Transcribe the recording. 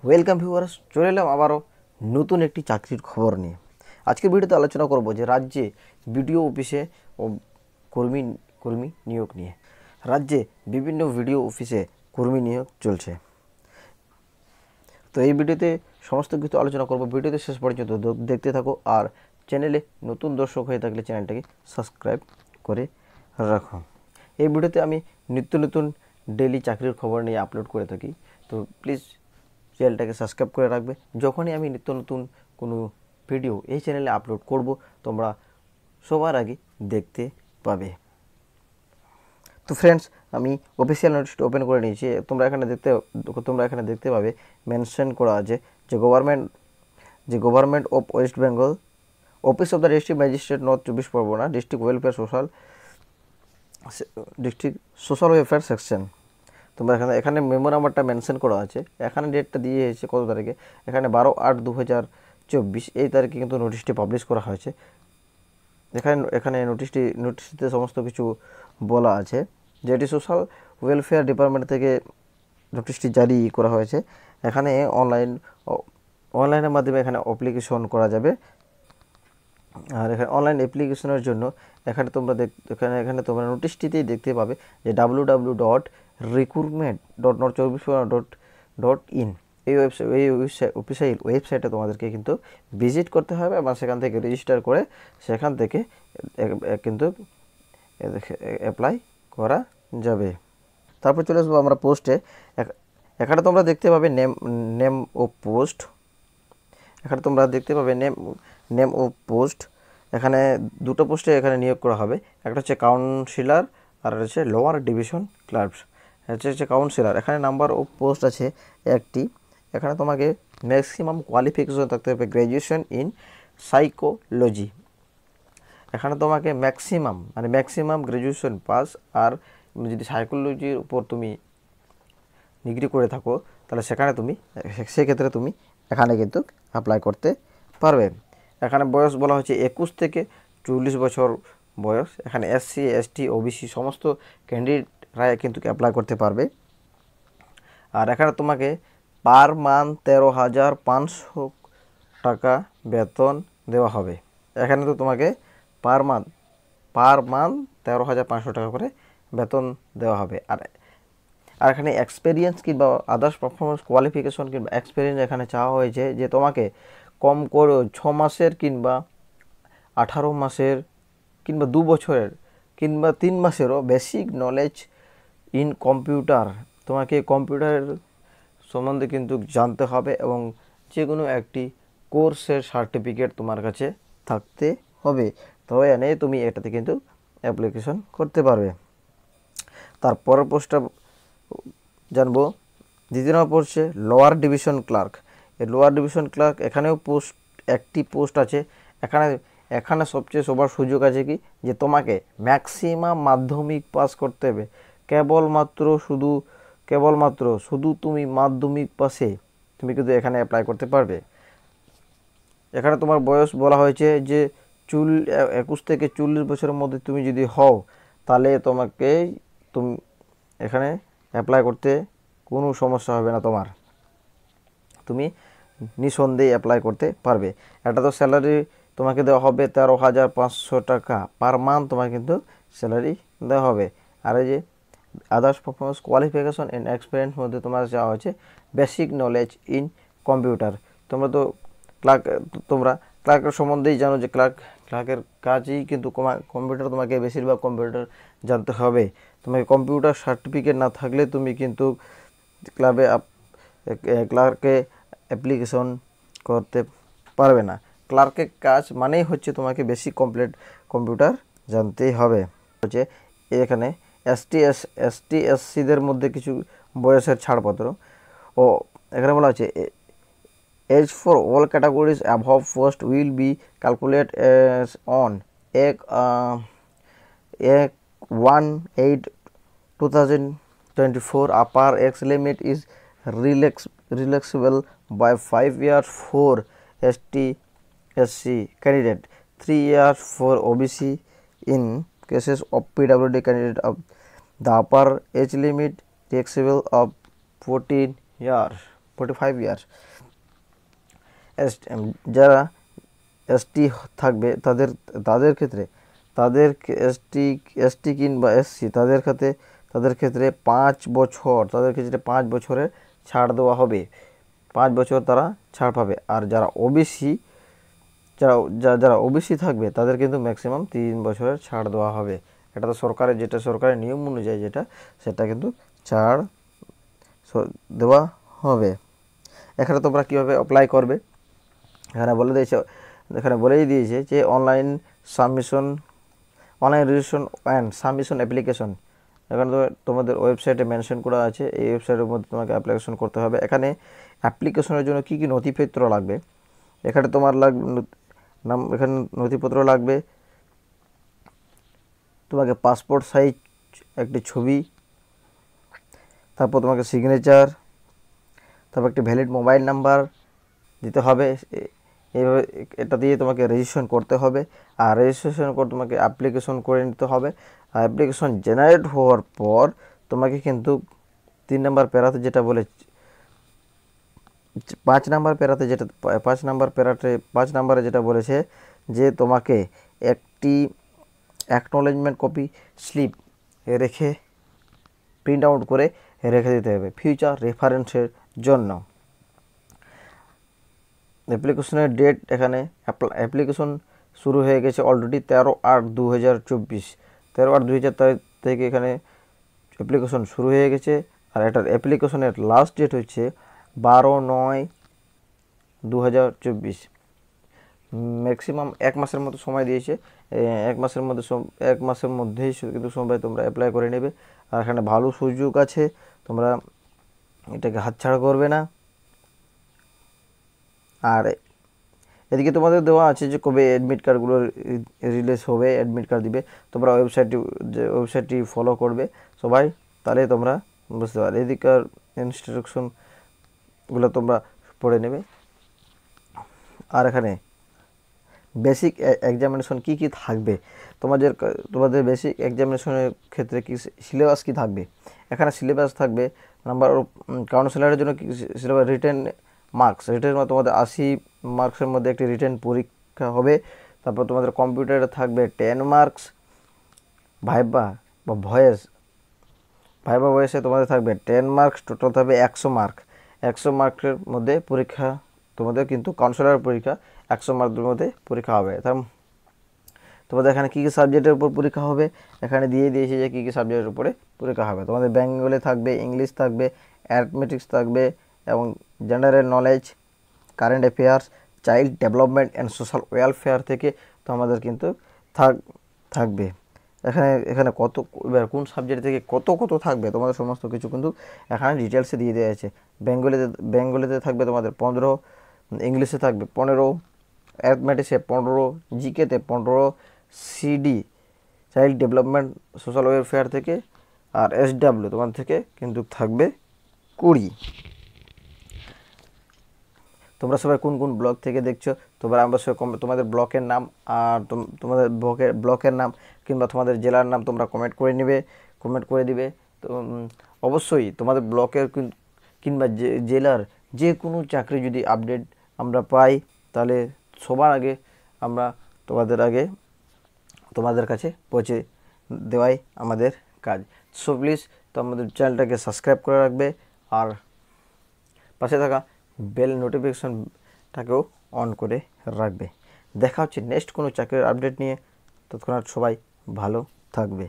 Welcome viewers, চলে এলাম আবারও নতুন একটি চাকরির খবর নিয়ে। আজকের ভিডিওতে আলোচনা করব যে রাজ্যে বিডিও অফিসে ও কর্মী কর্মী নিয়োগ নিয়ে। রাজ্যে বিভিন্ন ভিডিও অফিসে কর্মী নিয়োগ চলছে। তো এই ভিডিওতে সমস্ত কিছু আলোচনা করব। ভিডিওতে শেষ পর্যন্ত দেখতে থাকো, আর চ্যানেলে নতুন দর্শক হয়ে থাকলে চ্যানেলটাকে সাবস্ক্রাইব করে রাখো। এই ভিডিওতে আমি নিত্য নতুন ডেইলি চাকরির খবর নিয়ে আপলোড করে থাকি, তো প্লিজ চ্যানেলটাকে সাবস্ক্রাইব করে রাখবে। যখনই আমি নিত্য নতুন কোনো ভিডিও এই চ্যানেলে আপলোড করব, তোমরা সবার আগে দেখতে পাবে। তো ফ্রেন্ডস, আমি অফিসিয়াল নোটিশটা ওপেন করে নিয়েছি। তোমরা এখানে দেখতে পাবে মেনশন করা আছে যে government of West Bengal, office of the district magistrate, north 24 Pargana, district social welfare section. তোমরা এখানে মেমো নাম্বারটা মেনশন করা আছে, এখানে ডেটটা দিয়ে এসেছে কত তারিখে, এখানে 12/8/2024 এই তারিখে কিন্তু নোটিশটি পাবলিশ করা হয়েছে। এখানে নোটিশটিতে সমস্ত কিছু বলা আছে, যেটি সোশ্যাল ওয়েলফেয়ার ডিপার্টমেন্ট থেকে নোটিশটি জারি করা হয়েছে। এখানে অনলাইনের মাধ্যমে এখানে অ্যাপ্লিকেশন করা যাবে। আর এখানে অনলাইন অ্যাপ্লিকেশনের জন্য এখানে তোমরা নোটিশটিতেই দেখতে পাবে যে www.recruitment.north24pm.in এই ওয়েবসাইটে তোমাদেরকে কিন্তু ভিজিট করতে হবে এবং সেখান থেকে রেজিস্টার করে সেখান থেকে কিন্তু অ্যাপ্লাই করা যাবে। তারপর চলে আসবো আমরা পোস্টে। এখানে তোমরা দেখতে পাবে নেম ও পোস্ট। এখানে তোমরা দেখতে পাবে নেম ও পোস্ট। এখানে দুটো পোস্টে এখানে নিয়োগ করা হবে। একটা হচ্ছে কাউন্সিলর আর হচ্ছে লোয়ার ডিভিশন ক্লার্ক। হচ্ছে কাউন্সিলর। এখানে নাম্বার অফ পোস্ট আছে একটি। এখানে তোমাকে ম্যাক্সিমাম কোয়ালিফিকেশন থাকতে হবে গ্র্যাজুয়েশন ইন সাইকোলজি। এখানে তোমাকে ম্যাক্সিমাম গ্র্যাজুয়েশন পাস, আর যদি সাইকোলজির উপর তুমি ডিগ্রি করে থাকো তাহলে সেক্ষেত্রে তুমি এখানে কিন্তু অ্যাপ্লাই করতে পারবে। এখানে বয়স বলা হচ্ছে 21 থেকে 40 বছর বয়স। এখানে SC ST OBC সমস্ত ক্যান্ডিডেটরা কিন্তু অ্যাপ্লাই করতে পারবে। আর এখানে তোমাকে পার মান্থ 13,500 টাকা বেতন দেওয়া হবে। এখানে তো তোমাকে পার মান্থ 13,500 টাকা করে বেতন দেওয়া হবে। আর এখানে এক্সপিরিয়েন্স কিংবা আদার্স পারফরমেন্স কোয়ালিফিকেশন কিংবা এক্সপিরিয়েন্স এখানে চাওয়া হয়েছে যে তোমাকে কম করে 6 মাসের কিংবা 18 মাসের কিংবা 2 বছরের কিংবা 3 মাসেরও বেসিক নলেজ ইন কম্পিউটার। তোমাকে কম্পিউটারের সম্বন্ধে কিন্তু জানতে হবে এবং যে কোনো একটি কোর্সের সার্টিফিকেট তোমার কাছে থাকতে হবে, তবে এনে তুমি এটাতে কিন্তু অ্যাপ্লিকেশন করতে পারবে। তারপরের পোস্টটা জানবো। দ্বিতীয় নম্বর পড়ছে লোয়ার ডিভিশন ক্লার্ক। এই লোয়ার ডিভিশন ক্লার্ক এখানেও একটি পোস্ট আছে। এখানে সবার সুযোগ আছে কি যে তোমাকে ম্যাক্সিমাম মাধ্যমিক পাস করতে হবে। কেবলমাত্র শুধু তুমি মাধ্যমিক পাসে তুমি কিন্তু এখানে অ্যাপ্লাই করতে পারবে। এখানে তোমার বয়স বলা হয়েছে যে 21 থেকে 40 বছরের মধ্যে তুমি যদি হও তাহলে তুমি এখানে অ্যাপ্লাই করতে কোনো সমস্যা হবে না তোমার, তুমি নিঃসন্দেহে অ্যাপ্লাই করতে পারবে। এটা তো স্যালারি তোমাকে দেওয়া হবে 13,500 টাকা পার মান্থ, তোমাকে কিন্তু স্যালারি দেওয়া হবে। আর এই যে others performance qualification and experience মধ্যে তোমার চাওয়া হয়েছে বেসিক নলেজ ইন কম্পিউটার। তোমরা ক্লার্কের সম্বন্ধেই জানো যে ক্লার্কের কাজই কিন্তু কম্পিউটার, তোমাকে বেশিরভাগ কম্পিউটার জানতে হবে। তোমাকে কম্পিউটার সার্টিফিকেট না থাকলে তুমি কিন্তু ক্লার্কে অ্যাপ্লিকেশন করতে পারবে না। ক্লার্কের কাজ মানেই হচ্ছে তোমাকে বেসিক কম্পিউটার জানতেই হবে। হচ্ছে এখানে ST SCদের মধ্যে কিছু বয়সের ছাড়পত্র ও এখানে বলা হচ্ছে age for all categories above post will be calculate on 1/8/2024. Upper age limit is relaxable by 5 years for ST SC candidate, 3 years for OBC in cases of PWD candidate. The upper age limit flexible of 14 years. 45 years. যারা ST থাকবে তাদের ক্ষেত্রে ST কিংবা SC তাদের ক্ষেত্রে 5 বছর, তাদের ক্ষেত্রে 5 বছরের ছাড় দেওয়া হবে, 5 বছর তারা ছাড় পাবে। আর যারা ওবিসি যারা ওবিসি থাকবে তাদের কিন্তু ম্যাক্সিমাম 3 বছরের ছাড় দেওয়া হবে। এটা তো সরকারের নিয়ম অনুযায়ী সেটা কিন্তু ছাড় দেওয়া হবে। এখানে তোমরা কীভাবে অ্যাপ্লাই করবে এখানে বলেই দিয়েছে যে online registration and submission application. এখানে তো তোমাদের ওয়েবসাইটে মেনশন করা আছে, এই ওয়েবসাইটের মধ্যে তোমাকে অ্যাপ্লিকেশন করতে হবে। এখানে অ্যাপ্লিকেশনের জন্য কী কী নথিপত্র লাগবে, এখানে তোমার এখানে নথিপত্র লাগবে তোমাকে পাসপোর্ট সাইজ একটি ছবি, তারপর তোমাকে সিগনেচার, তারপর একটি ভ্যালিড মোবাইল নাম্বার দিতে হবে। এইভাবে এটা দিয়ে তোমাকে রেজিস্ট্রেশন করতে হবে। আর রেজিস্ট্রেশন করে তোমাকে অ্যাপ্লিকেশন করে নিতে হবে। আর অ্যাপ্লিকেশন জেনারেট হওয়ার পর তোমাকে কিন্তু 3 নম্বর প্যারাতে যেটা বলে 5 নম্বরে যেটা বলেছে যে তোমাকে একটি অ্যাকনোলেজমেন্ট কপি স্লিপ রেখে প্রিন্ট আউট করে রেখে দিতে হবে ফিউচার রেফারেন্সের জন্য। অ্যাপ্লিকেশনের ডেট, এখানে অ্যাপ্লিকেশন শুরু হয়ে গেছে অলরেডি 13/8/2024, 13/8/2024 তারিখ থেকে এখানে অ্যাপ্লিকেশন শুরু হয়ে গেছে। আর এটার অ্যাপ্লিকেশনের লাস্ট ডেট হচ্ছে 12/9/2024। ম্যাক্সিমাম 1 মাসের মতো সময় দিয়েছে। 1 মাসের মধ্যেই কিন্তু সময় তোমরা অ্যাপ্লাই করে নেবে। আর এখানে ভালো সুযোগ আছে, তোমরা এটাকে হাতছাড়া করবে না। আর এদিকে তোমাদের দেওয়া আছে যে কবে অ্যাডমিট কার্ডগুলো রিলিজ হবে, অ্যাডমিট কার্ড দিবে। তোমরা ওয়েবসাইটটি ফলো করবে সবাই, তাহলে তোমরা বুঝতে পারবে। এদিকার ইনস্ট্রাকশনগুলো তোমরা পড়ে নেবে। আর এখানে বেসিক এক্সামিনেশন কী থাকবে, তোমাদের বেসিক এক্সামিনেশনের ক্ষেত্রে কি সিলেবাস কী থাকবে, এখানে সিলেবাস থাকবে নাম্বার কাউন্সিলারের জন্য কি সিলেবাস, রিটেন তোমাদের 80 মার্কসের মধ্যে একটি রিটেন পরীক্ষা হবে। তারপর তোমাদের কম্পিউটারে থাকবে 10 মার্কস, ভাইবা ভয়েসে তোমাদের থাকবে 10 মার্কস, টোটাল থাকবে 100 মার্ক। 100 মার্কের মধ্যে পরীক্ষা তোমাদের কিন্তু কাউন্সিলর পরীক্ষা 100 মার্কের মধ্যে পরীক্ষা হবে। তোমাদের এখানে কী সাবজেক্টের উপর পরীক্ষা হবে, এখানে দিয়েছে যে কী সাবজেক্টের উপরে পরীক্ষা হবে। তোমাদের বেঙ্গলি থাকবে, ইংলিশ থাকবে, অ্যারিথমেটিক্স থাকবে এবং general knowledge, current affairs, child development and social welfare থেকে তোমাদের কিন্তু থাকবে। এখানে এবার কোন সাবজেক্ট থেকে কত থাকবে তোমাদের সমস্ত কিছু কিন্তু এখানে ডিটেলসে দিয়ে দেওয়া আছে। বেঙ্গলিতে থাকবে তোমাদের 15, ইংলিশে থাকবে 15, অ্যারিথমেটিক্সে 15, জিকেতে 15, CD child development social welfare থেকে, আর SW তোমাদের থেকে কিন্তু থাকবে 20। তোমরা সবাই কোন ব্লক থেকে দেখছো তোমরা অবশ্যই তোমাদের ব্লকের নাম আর তোমাদের ব্লকের নাম কিংবা তোমাদের জেলার নাম তোমরা কমেন্ট করে দিবে। তো অবশ্যই তোমাদের ব্লকের কিংবা জেলার যে কোনো চাকরি যদি আপডেট আমরা পাই তাহলে সবার আগে আমরা তোমাদের কাছে পৌঁছে দেওয়াই আমাদের কাজ। সো প্লিজ তো আমাদের চ্যানেলটাকে সাবস্ক্রাইব করে রাখবে আর পাশে থাকা বেল নোটিফিকেশনটাকেও অন করে রাখবে। দেখা হচ্ছে নেক্সট কোনো চাকরির আপডেট নিয়ে। তৎক্ষণাৎ সবাই ভালো থাকবে।